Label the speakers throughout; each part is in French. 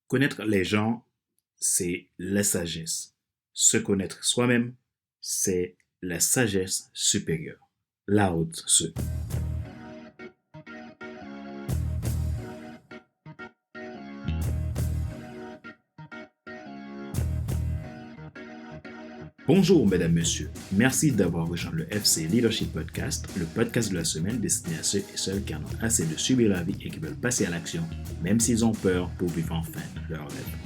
Speaker 1: Connaître les gens, c'est la sagesse. Se connaître soi-même, c'est la sagesse supérieure. La haute se. Bonjour, mesdames, messieurs. Merci d'avoir rejoint le FC Leadership Podcast, le podcast de la semaine destiné à ceux et celles qui en ont assez de subir la vie et qui veulent passer à l'action, même s'ils ont peur pour vivre enfin leur rêve.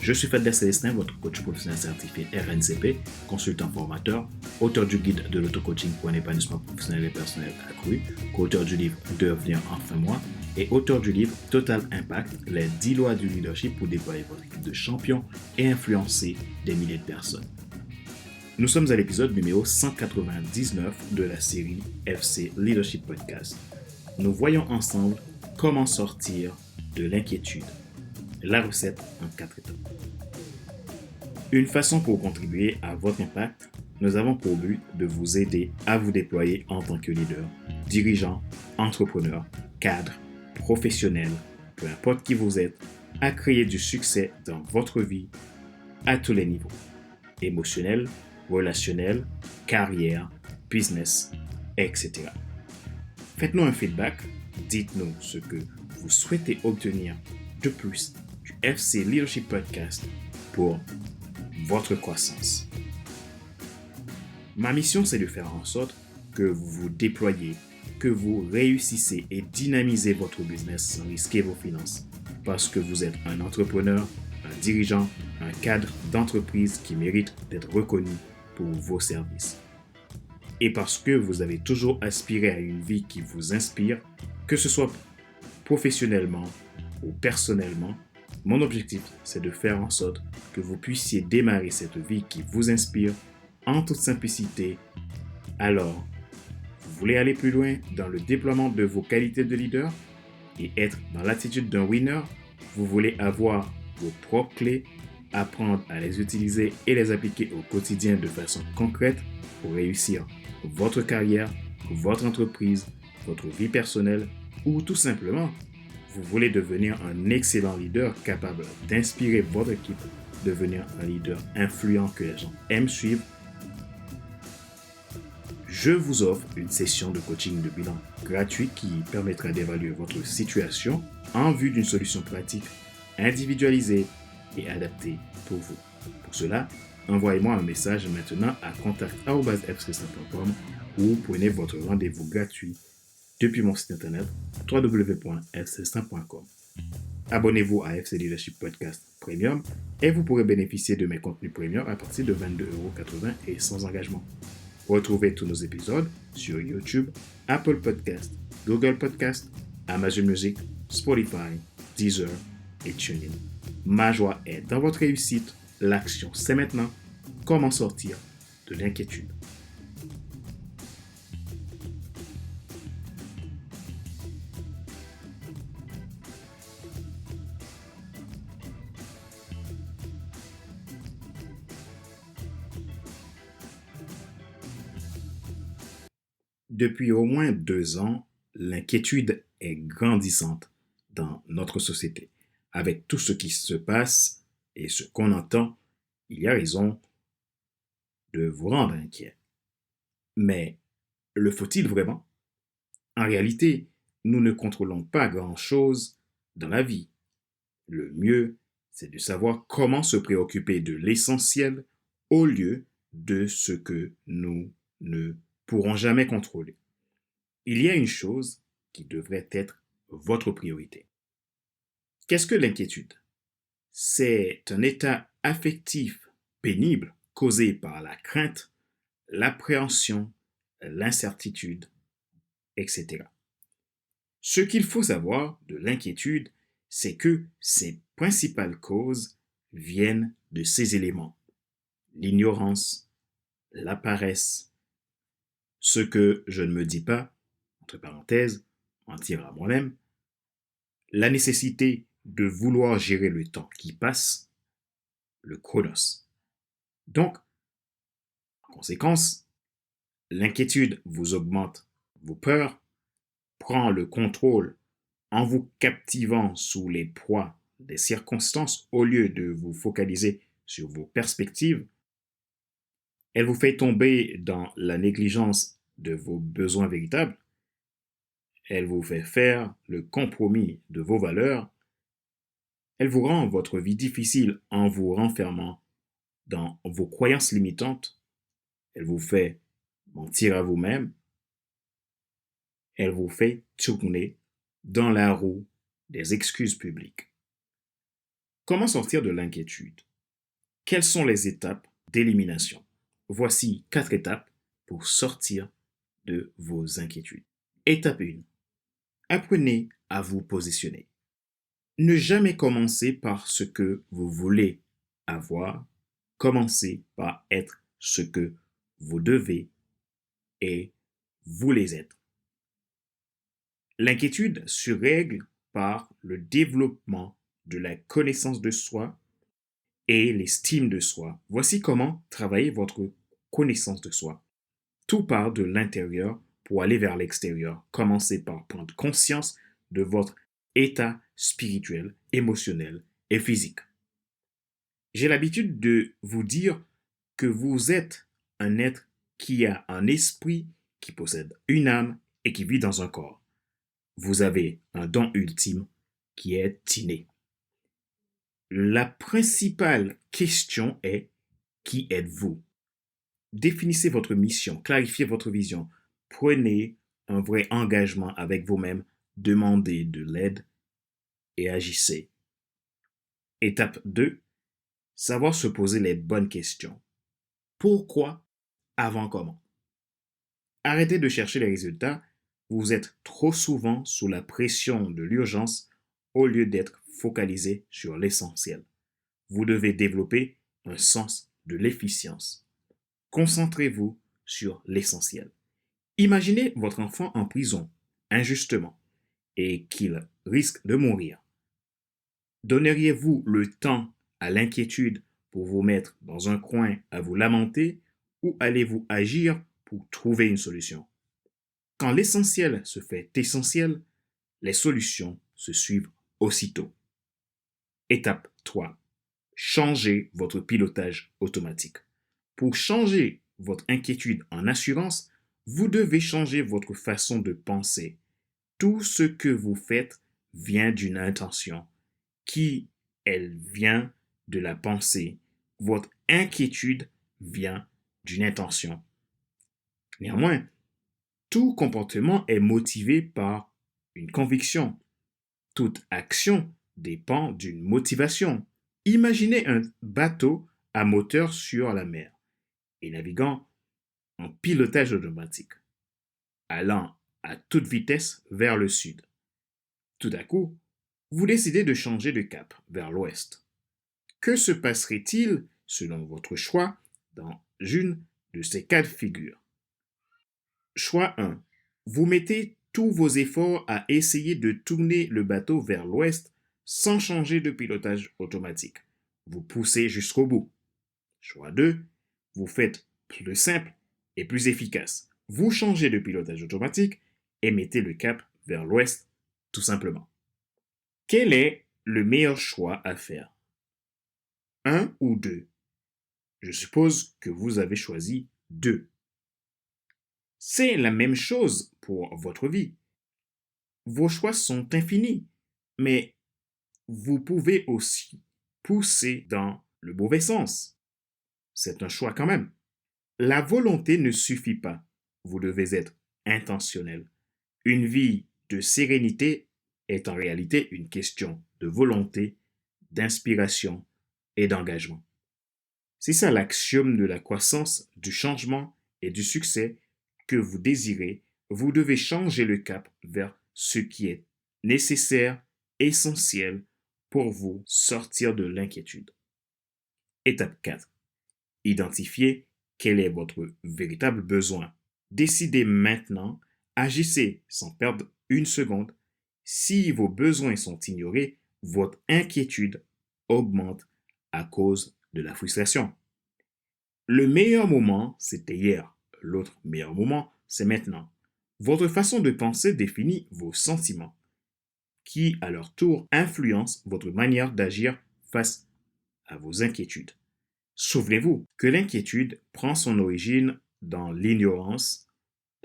Speaker 1: Je suis Fadler Célestin, votre coach professionnel certifié RNCP, consultant formateur, auteur du guide de l'auto-coaching pour un épanouissement professionnel et personnel accru, co-auteur du livre Devenir enfin moi et auteur du livre Total Impact, les 10 lois du leadership pour déployer votre équipe de champions et influencer des milliers de personnes. Nous sommes à l'épisode numéro 199 de la série FC Leadership Podcast. Nous voyons ensemble comment sortir de l'inquiétude. La recette en 4 étapes. Une façon pour contribuer à votre impact, nous avons pour but de vous aider à vous déployer en tant que leader, dirigeant, entrepreneur, cadre, professionnel, peu importe qui vous êtes, à créer du succès dans votre vie à tous les niveaux, émotionnel, relationnel, carrière, business, etc. Faites-nous un feedback, dites-nous ce que vous souhaitez obtenir de plus du FC Leadership Podcast pour votre croissance. Ma mission, c'est de faire en sorte que vous vous déployez, que vous réussissez et dynamisez votre business sans risquer vos finances. Parce que vous êtes un entrepreneur, un dirigeant, un cadre d'entreprise qui mérite d'être reconnu pour vos services. Et parce que vous avez toujours aspiré à une vie qui vous inspire, que ce soit professionnellement ou personnellement, mon objectif, c'est de faire en sorte que vous puissiez démarrer cette vie qui vous inspire en toute simplicité. Alors, vous voulez aller plus loin dans le déploiement de vos qualités de leader et être dans l'attitude d'un winner? Vous voulez avoir vos propres clés, apprendre à les utiliser et les appliquer au quotidien de façon concrète pour réussir votre carrière, votre entreprise, votre vie personnelle ou tout simplement, vous voulez devenir un excellent leader capable d'inspirer votre équipe, devenir un leader influent que les gens aiment suivre. Je vous offre une session de coaching de bilan gratuit qui permettra d'évaluer votre situation en vue d'une solution pratique, individualisée et adaptée pour vous. Pour cela, envoyez-moi un message maintenant à contact@fcestin.com ou prenez votre rendez-vous gratuit depuis mon site internet www.fcestin.com. Abonnez-vous à FC Leadership Podcast Premium et vous pourrez bénéficier de mes contenus premium à partir de 22,80 € et sans engagement. Retrouvez tous nos épisodes sur YouTube, Apple Podcast, Google Podcast, Amazon Music, Spotify, Deezer et TuneIn. Ma joie est dans votre réussite. L'action, c'est maintenant. Comment sortir de l'inquiétude? Depuis au moins 2 ans, l'inquiétude est grandissante dans notre société. Avec tout ce qui se passe et ce qu'on entend, il y a raison de vous rendre inquiet. Mais le faut-il vraiment? En réalité, nous ne contrôlons pas grand-chose dans la vie. Le mieux, c'est de savoir comment se préoccuper de l'essentiel au lieu de ce que nous ne pourront jamais contrôler. Il y a une chose qui devrait être votre priorité. Qu'est-ce que l'inquiétude? C'est un état affectif pénible causé par la crainte, l'appréhension, l'incertitude, etc. Ce qu'il faut savoir de l'inquiétude, c'est que ses principales causes viennent de ces éléments. L'ignorance, la paresse, ce que je ne me dis pas, entre parenthèses, mentir à moi-même, la nécessité de vouloir gérer le temps qui passe, le chronos. Donc, en conséquence, l'inquiétude vous augmente vos peurs, prend le contrôle en vous captivant sous les proies des circonstances au lieu de vous focaliser sur vos perspectives. Elle vous fait tomber dans la négligence de vos besoins véritables. Elle vous fait faire le compromis de vos valeurs. Elle vous rend votre vie difficile en vous renfermant dans vos croyances limitantes. Elle vous fait mentir à vous-même. Elle vous fait tourner dans la roue des excuses publiques. Comment sortir de l'inquiétude? Quelles sont les étapes d'élimination? Voici 4 étapes pour sortir de vos inquiétudes. Étape 1. Apprenez à vous positionner. Ne jamais commencer par ce que vous voulez avoir. Commencez par être ce que vous devez et voulez être. L'inquiétude se règle par le développement de la connaissance de soi et l'estime de soi. Voici comment travailler votre connaissance de soi. Tout part de l'intérieur pour aller vers l'extérieur. Commencez par prendre conscience de votre état spirituel, émotionnel et physique. J'ai l'habitude de vous dire que vous êtes un être qui a un esprit, qui possède une âme et qui vit dans un corps. Vous avez un don ultime qui est inné. La principale question est: qui êtes-vous? Définissez votre mission, clarifiez votre vision, prenez un vrai engagement avec vous-même, demandez de l'aide et agissez. Étape 2. Savoir se poser les bonnes questions. Pourquoi avant comment? Arrêtez de chercher les résultats. Vous êtes trop souvent sous la pression de l'urgence au lieu d'être focalisé sur l'essentiel. Vous devez développer un sens de l'efficience. Concentrez-vous sur l'essentiel. Imaginez votre enfant en prison, injustement, et qu'il risque de mourir. Donneriez-vous le temps à l'inquiétude pour vous mettre dans un coin à vous lamenter ou allez-vous agir pour trouver une solution? Quand l'essentiel se fait essentiel, les solutions se suivent aussitôt. Étape 3. Changez votre pilotage automatique. Pour changer votre inquiétude en assurance, vous devez changer votre façon de penser. Tout ce que vous faites vient d'une intention. Qui elle vient de la pensée. Votre inquiétude vient d'une intention. Néanmoins, tout comportement est motivé par une conviction. Toute action dépend d'une motivation. Imaginez un bateau à moteur sur la mer et naviguant en pilotage automatique, allant à toute vitesse vers le sud. Tout à coup, vous décidez de changer de cap vers l'ouest. Que se passerait-il, selon votre choix, dans une de ces cas de figure? Choix 1. Vous mettez tous vos efforts à essayer de tourner le bateau vers l'ouest sans changer de pilotage automatique. Vous poussez jusqu'au bout. Choix 2. Vous faites plus simple et plus efficace. Vous changez de pilotage automatique et mettez le cap vers l'ouest, tout simplement. Quel est le meilleur choix à faire? 1 ou 2? Je suppose que vous avez choisi 2. C'est la même chose pour votre vie. Vos choix sont infinis, mais vous pouvez aussi pousser dans le mauvais sens. C'est un choix quand même. La volonté ne suffit pas. Vous devez être intentionnel. Une vie de sérénité est en réalité une question de volonté, d'inspiration et d'engagement. C'est ça l'axiome de la croissance, du changement et du succès que vous désirez. Vous devez changer le cap vers ce qui est nécessaire, essentiel pour vous sortir de l'inquiétude. Étape 4. Identifiez quel est votre véritable besoin. Décidez maintenant, agissez sans perdre une seconde. Si vos besoins sont ignorés, votre inquiétude augmente à cause de la frustration. Le meilleur moment, c'était hier. L'autre meilleur moment, c'est maintenant. Votre façon de penser définit vos sentiments. qui, à leur tour, influencent votre manière d'agir face à vos inquiétudes. Souvenez-vous que l'inquiétude prend son origine dans l'ignorance,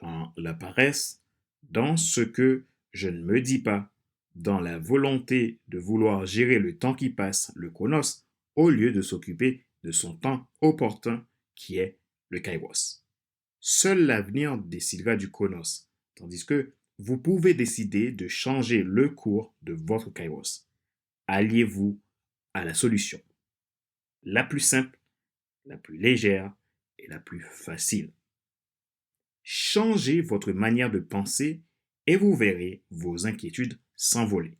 Speaker 1: dans la paresse, dans ce que je ne me dis pas, dans la volonté de vouloir gérer le temps qui passe, le chronos, au lieu de s'occuper de son temps opportun qui est le kairos. Seul l'avenir décidera du chronos, tandis que vous pouvez décider de changer le cours de votre kairos. Alliez-vous à la solution. La plus simple, la plus légère et la plus facile. Changez votre manière de penser et vous verrez vos inquiétudes s'envoler.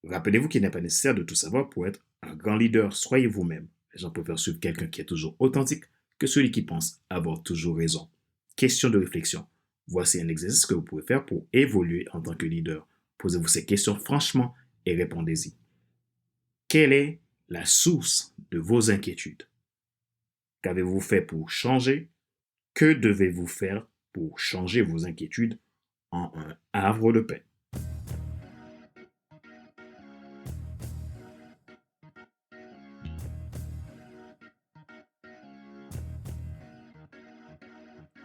Speaker 1: Rappelez-vous qu'il n'est pas nécessaire de tout savoir pour être un grand leader. Soyez vous-même. Les gens préfèrent suivre quelqu'un qui est toujours authentique que celui qui pense avoir toujours raison. Question de réflexion. Voici un exercice que vous pouvez faire pour évoluer en tant que leader. Posez-vous ces questions franchement et répondez-y. Quelle est la source de vos inquiétudes? Qu'avez-vous fait pour changer? Que devez-vous faire pour changer vos inquiétudes en un havre de paix?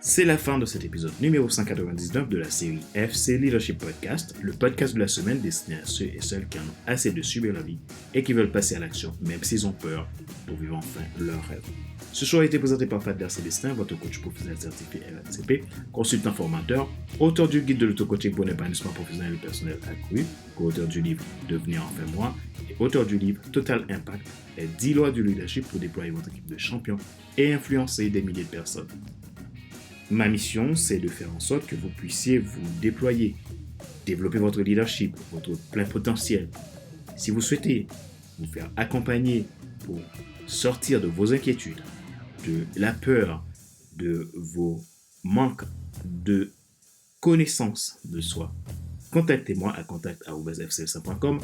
Speaker 1: C'est la fin de cet épisode numéro 199 de la série FC Leadership Podcast, le podcast de la semaine destiné à ceux et celles qui en ont assez de subir la vie et qui veulent passer à l'action, même s'ils ont peur, pour vivre enfin leur rêve. Ce show a été présenté par Fadler Célestin, votre coach professionnel certifié RNCP, consultant formateur, auteur du guide de l'auto-coaching pour l'épanouissement professionnel et personnel accru, co-auteur du livre Devenir enfin moi et auteur du livre Total Impact, les 10 lois du leadership pour déployer votre équipe de champions et influencer des milliers de personnes. Ma mission, c'est de faire en sorte que vous puissiez vous déployer, développer votre leadership, votre plein potentiel. Si vous souhaitez vous faire accompagner pour sortir de vos inquiétudes, de la peur, de vos manques de connaissance de soi, contactez-moi à contact@fcl100.com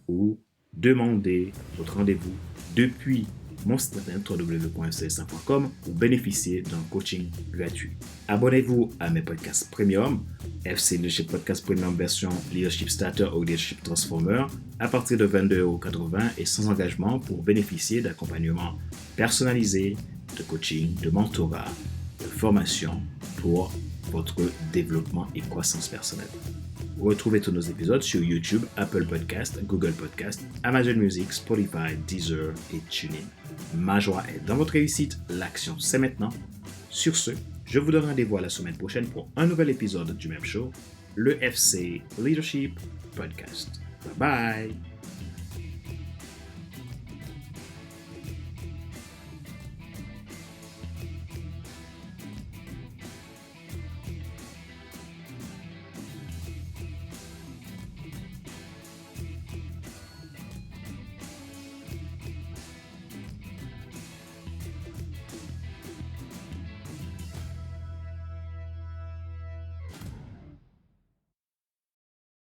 Speaker 1: ou demandez votre rendez-vous depuis mon site internet www.fcl100.com pour bénéficier d'un coaching gratuit. Abonnez-vous à mes podcasts premium, FC Leadership Podcast Premium version Leadership Starter ou Leadership Transformer à partir de 22,80 € et sans engagement pour bénéficier d'accompagnement personnalisé, de coaching, de mentorat, de formation pour votre développement et croissance personnelle. Retrouvez tous nos épisodes sur YouTube, Apple Podcast, Google Podcast, Amazon Music, Spotify, Deezer et TuneIn. Ma joie est dans votre réussite, l'action c'est maintenant. Sur ce, je vous donne rendez-vous à la semaine prochaine pour un nouvel épisode du même show, le FC Leadership Podcast. Bye bye!